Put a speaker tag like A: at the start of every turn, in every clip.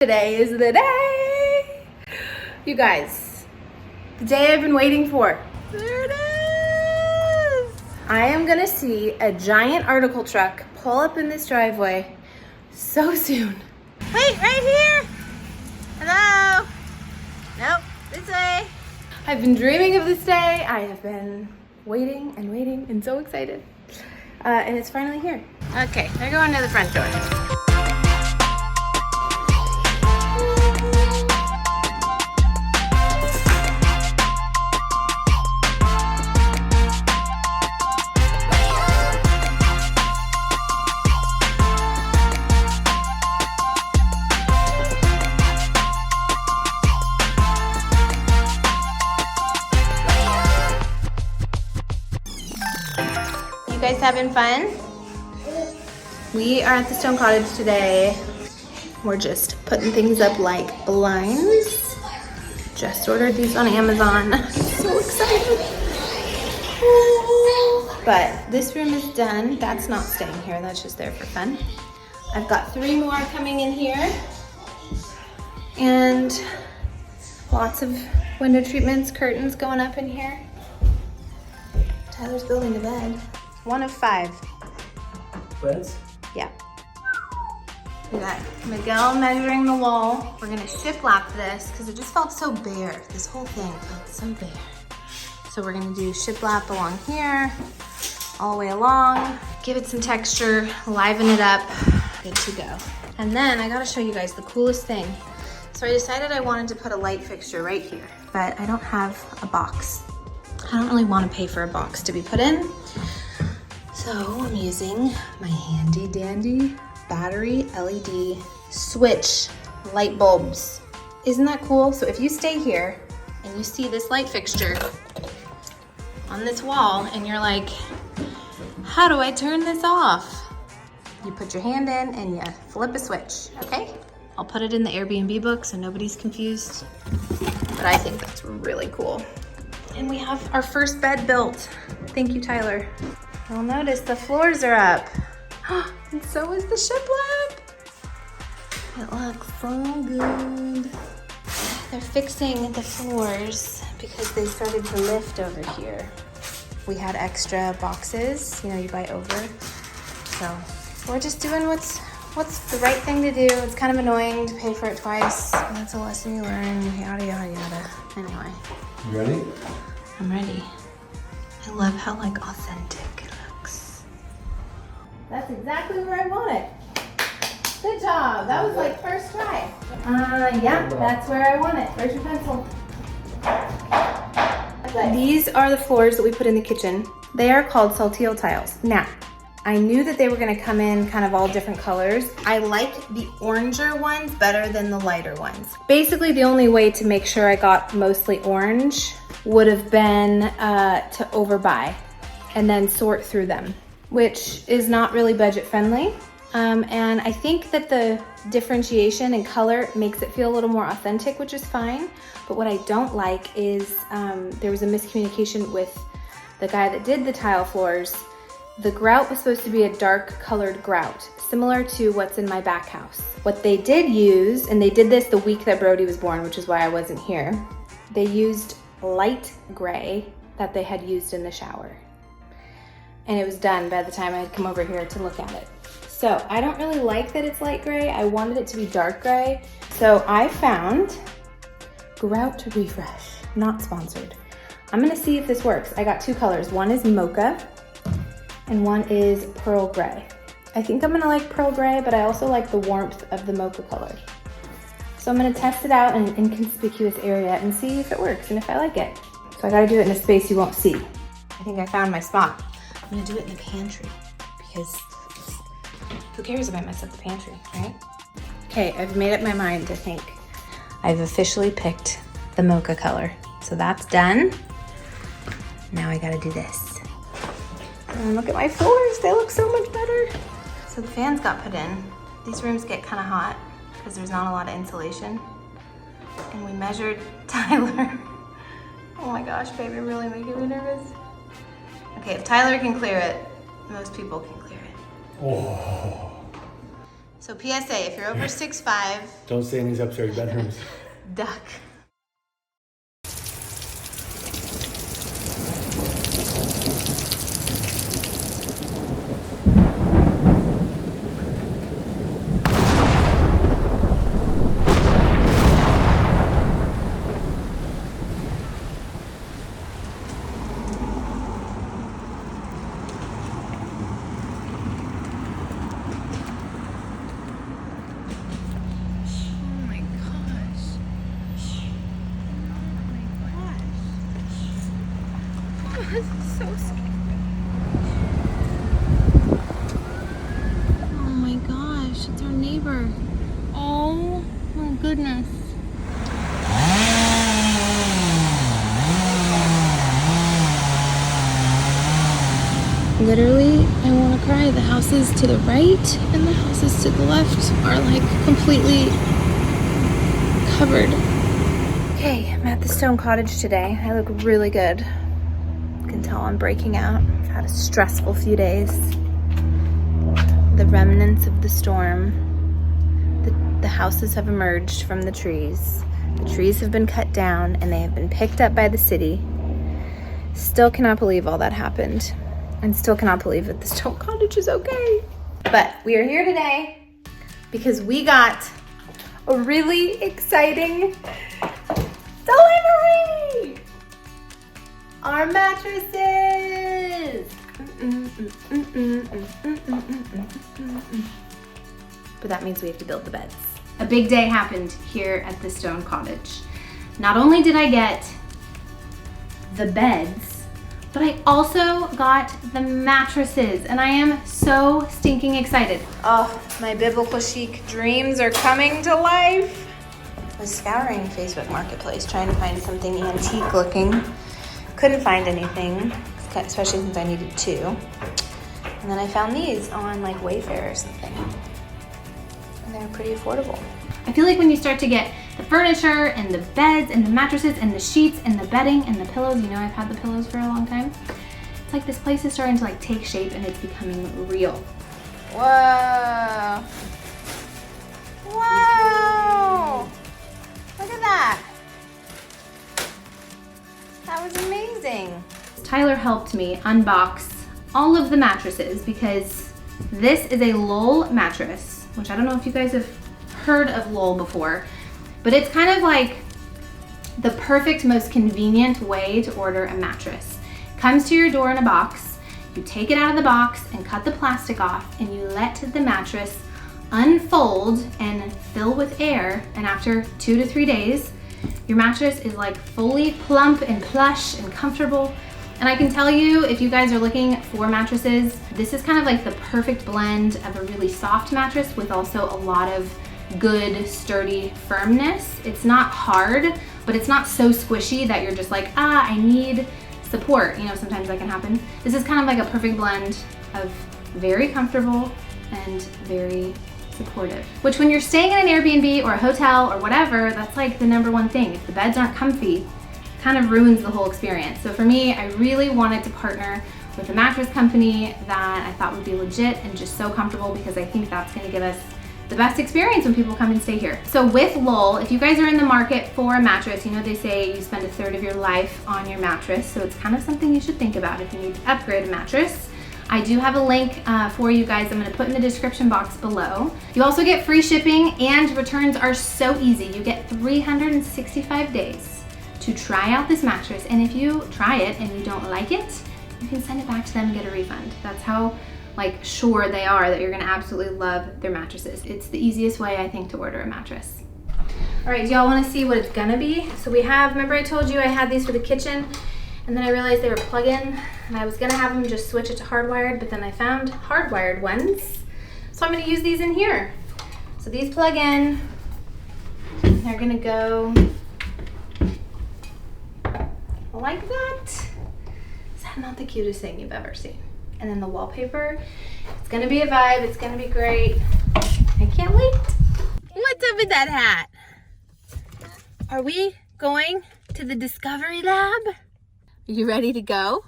A: Today is the day. You guys, the day I've been waiting for. There it is. I am gonna see a giant article truck pull up in this driveway so soon. Wait, right here. Hello. Nope, this way. I've been dreaming of this day. I have been waiting and waiting and so excited. And it's finally here. Okay, they're going to the front door. You guys having fun? We are at the Stone Cottage today. We're just putting things up like blinds. Just ordered these on Amazon. So excited. But this room is done. That's not staying here. That's just there for fun. I've got 3 more coming in here. And lots of window treatments, curtains going up in here. Tyler's building a bed. 1 of 5.
B: Beds?
A: Yeah. We got Miguel measuring the wall. We're gonna shiplap this because it just felt so bare. This whole thing felt so bare. So we're gonna do shiplap along here, all the way along, give it some texture, liven it up, good to go. And then I gotta show you guys the coolest thing. So I decided I wanted to put a light fixture right here, but I don't have a box. I don't really want to pay for a box to be put in. So I'm using my handy dandy battery LED switch light bulbs. Isn't that cool? So if you stay here and you see this light fixture on this wall and you're like, how do I turn this off? You put your hand in and you flip a switch, okay? I'll put it in the Airbnb book so nobody's confused, but I think that's really cool. And we have our first bed built. Thank you, Tyler. You'll notice the floors are up. And so is the shiplap. It looks so good. They're fixing the floors because they started to lift over here. We had extra boxes, you know, you buy over. So we're just doing what's the right thing to do. It's kind of annoying to pay for it twice. That's a lesson you learn, yada, yada, yada. Anyway.
B: You ready?
A: I'm ready. I love how like authentic it looks. That's exactly where I want it. Good job. That was like first try. Yeah, that's where I want it. Where's your pencil? These are the floors that we put in the kitchen. They are called saltillo tiles. Now, I knew that they were gonna come in kind of all different colors. I like the oranger ones better than the lighter ones. Basically, the only way to make sure I got mostly orange would have been to overbuy and then sort through them, which is not really budget friendly. And I think that the differentiation in color makes it feel a little more authentic, which is fine. But what I don't like is there was a miscommunication with the guy that did the tile floors. The grout was supposed to be a dark colored grout, similar to what's in my back house. What they did use, and they did this the week that Brody was born, which is why I wasn't here, they used light gray that they had used in the shower. And it was done by the time I had come over here to look at it. So I don't really like that it's light gray. I wanted it to be dark gray. So I found Grout Refresh, not sponsored. I'm gonna see if this works. I got 2 colors. One is mocha and one is pearl gray. I think I'm gonna like pearl gray, but I also like the warmth of the mocha color. So I'm gonna test it out in an inconspicuous area and see if it works and if I like it. So I gotta do it in a space you won't see. I think I found my spot. I'm gonna do it in the pantry because who cares if I mess up the pantry, right? Okay, I've made up my mind, I think. I've officially picked the mocha color. So that's done. Now I gotta do this. And look at my floors, they look so much better. So the fans got put in. These rooms get kind of hot because there's not a lot of insulation. And we measured Tyler. Oh my gosh, babe, you're really making me nervous. Okay, if Tyler can clear it, most people can clear it.
B: Oh.
A: So PSA, if you're over 6'5",
B: don't stay in these upstairs bedrooms.
A: duck. This is so scary. Oh my gosh, it's our neighbor. Oh my goodness. Literally, I want to cry. The houses to the right and the houses to the left are like completely covered. Okay, I'm at the Stone Cottage today. I look really good. You can tell I'm breaking out. I've had a stressful few days. The remnants of the storm. The houses have emerged from the trees. The trees have been cut down and they have been picked up by the city. Still cannot believe all that happened. And still cannot believe that the Stone Cottage is okay. But we are here today because we got a really exciting delivery! Our mattresses! But that means we have to build the beds. A big day happened here at the Stone Cottage. Not only did I get the beds, but I also got the mattresses, and I am so stinking excited. Oh, my biblical chic dreams are coming to life. I was scouring Facebook Marketplace trying to find something antique looking. Couldn't find anything, especially since I needed two. And then I found these on like Wayfair or something. And they're pretty affordable. I feel like when you start to get the furniture and the beds and the mattresses and the sheets and the bedding and the pillows, you know I've had the pillows for a long time. It's like this place is starting to like take shape and it's becoming real. Whoa. Whoa. Look at that. That was amazing. Tyler helped me unbox all of the mattresses because this is a Lowell mattress, which I don't know if you guys have heard of Lowell before, but it's kind of like the perfect, most convenient way to order a mattress. It comes to your door in a box, you take it out of the box and cut the plastic off, and you let the mattress unfold and fill with air, and after 2 to 3 days, your mattress is like fully plump and plush and comfortable. And I can tell you, if you guys are looking for mattresses, this is kind of like the perfect blend of a really soft mattress with also a lot of good, sturdy firmness. It's not hard, but it's not so squishy that you're just like, I need support. You know, sometimes that can happen. This is kind of like a perfect blend of very comfortable and very supportive. Which when you're staying in an Airbnb or a hotel or whatever, that's like the #1 thing. If the beds aren't comfy, kind of ruins the whole experience. So for me, I really wanted to partner with a mattress company that I thought would be legit and just so comfortable, because I think that's gonna give us the best experience when people come and stay here. So with Lowell, if you guys are in the market for a mattress, you know they say you spend 1/3 of your life on your mattress, so it's kind of something you should think about if you need to upgrade a mattress. I do have a link for you guys I'm gonna put in the description box below. You also get free shipping, and returns are so easy. You get 365 days to try out this mattress, and if you try it and you don't like it, you can send it back to them and get a refund. That's how like sure they are that you're gonna absolutely love their mattresses. It's the easiest way, I think, to order a mattress. All right, do y'all wanna see what it's gonna be? So we have, remember I told you I had these for the kitchen, and then I realized they were plug-in, and I was gonna have them just switch it to hardwired, but then I found hardwired ones. So I'm gonna use these in here. So these plug in, they're gonna go like that. Is that not the cutest thing you've ever seen? And then the wallpaper, it's gonna be a vibe, it's gonna be great. I can't wait. What's up with that hat? Are we going to the Discovery Lab? Are you ready to go?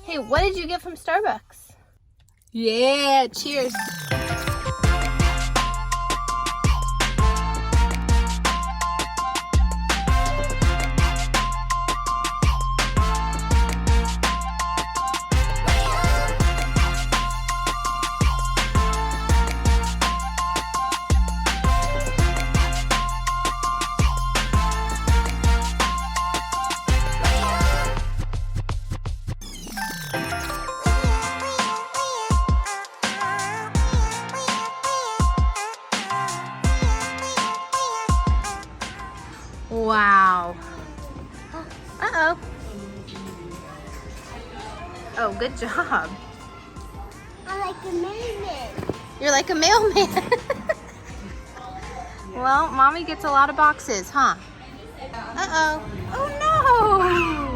A: Hey, what did you get from Starbucks? Yeah, cheers. Wow. Uh-oh. Oh, good job.
C: I'm like a mailman.
A: You're like a mailman. Well, Mommy gets a lot of boxes, huh? Uh-oh. Oh, no.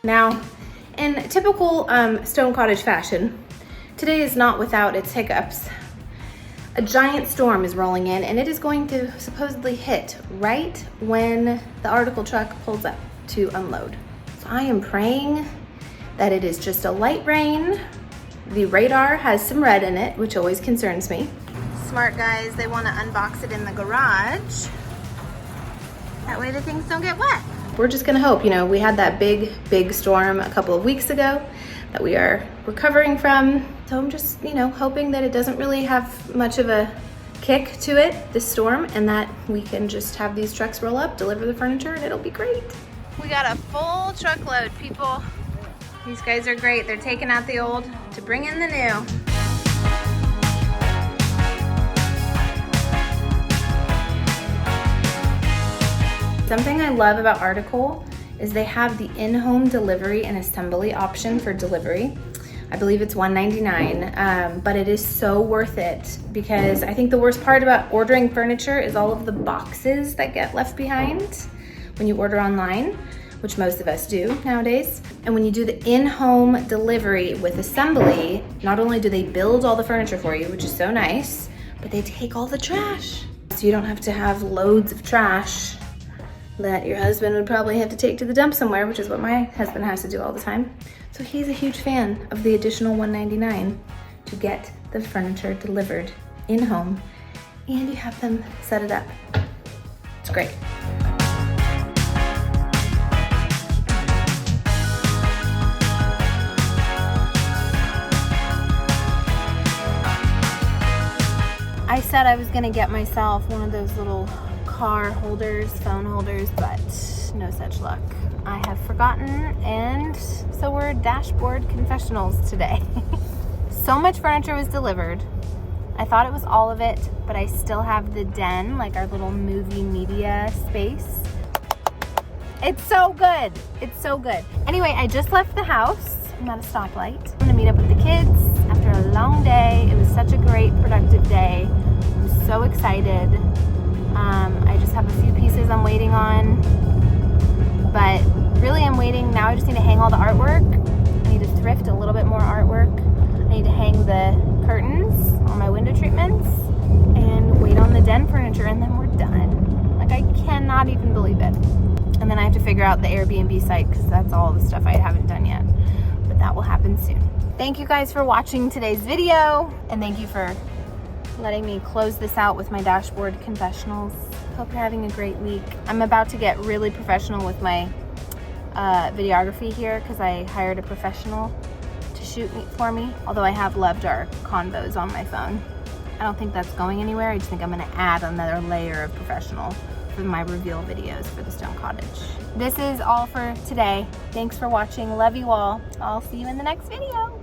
A: Now, in typical Stone Cottage fashion, today is not without its hiccups. A giant storm is rolling in, and it is going to supposedly hit right when the article truck pulls up to unload. So I am praying that it is just a light rain. The radar has some red in it, which always concerns me. Smart guys, they want to unbox it in the garage. That way the things don't get wet. We're just gonna hope, you know, we had that big storm a couple of weeks ago that we are recovering from. So I'm just, you know, hoping that it doesn't really have much of a kick to it, this storm, and that we can just have these trucks roll up, deliver the furniture, and it'll be great. We got a full truckload, people. These guys are great. They're taking out the old to bring in the new. Something I love about Article is they have the in-home delivery and assembly option for delivery. I believe it's $1.99, but it is so worth it because I think the worst part about ordering furniture is all of the boxes that get left behind when you order online, which most of us do nowadays. And when you do the in-home delivery with assembly, not only do they build all the furniture for you, which is so nice, but they take all the trash. So you don't have to have loads of trash that your husband would probably have to take to the dump somewhere, which is what my husband has to do all the time. So he's a huge fan of the additional $1.99 to get the furniture delivered in-home, and you have them set it up. It's great. I said I was gonna get myself one of those little car holders, phone holders, but no such luck. I have forgotten, and so we're dashboard confessionals today. So much furniture was delivered. I thought it was all of it, but I still have the den, like our little movie media space. It's so good. It's so good. Anyway, I just left the house. I'm at a stoplight. I'm gonna meet up with the kids after a long day. It was such a great, productive day. I'm so excited. I just have a few pieces I'm waiting on, but really I'm waiting. Now I just need to hang all the artwork. I need to thrift a little bit more artwork. I need to hang the curtains on my window treatments and wait on the den furniture, and then we're done. Like, I cannot even believe it. And then I have to figure out the Airbnb site because that's all the stuff I haven't done yet, but that will happen soon. Thank you guys for watching today's video, and thank you for letting me close this out with my dashboard confessionals. Hope you're having a great week. I'm about to get really professional with my videography here because I hired a professional to shoot for me, although I have loved our convos on my phone. I don't think that's going anywhere. I just think I'm gonna add another layer of professional for my reveal videos for the Stone Cottage. This is all for today. Thanks for watching. Love you all. I'll see you in the next video.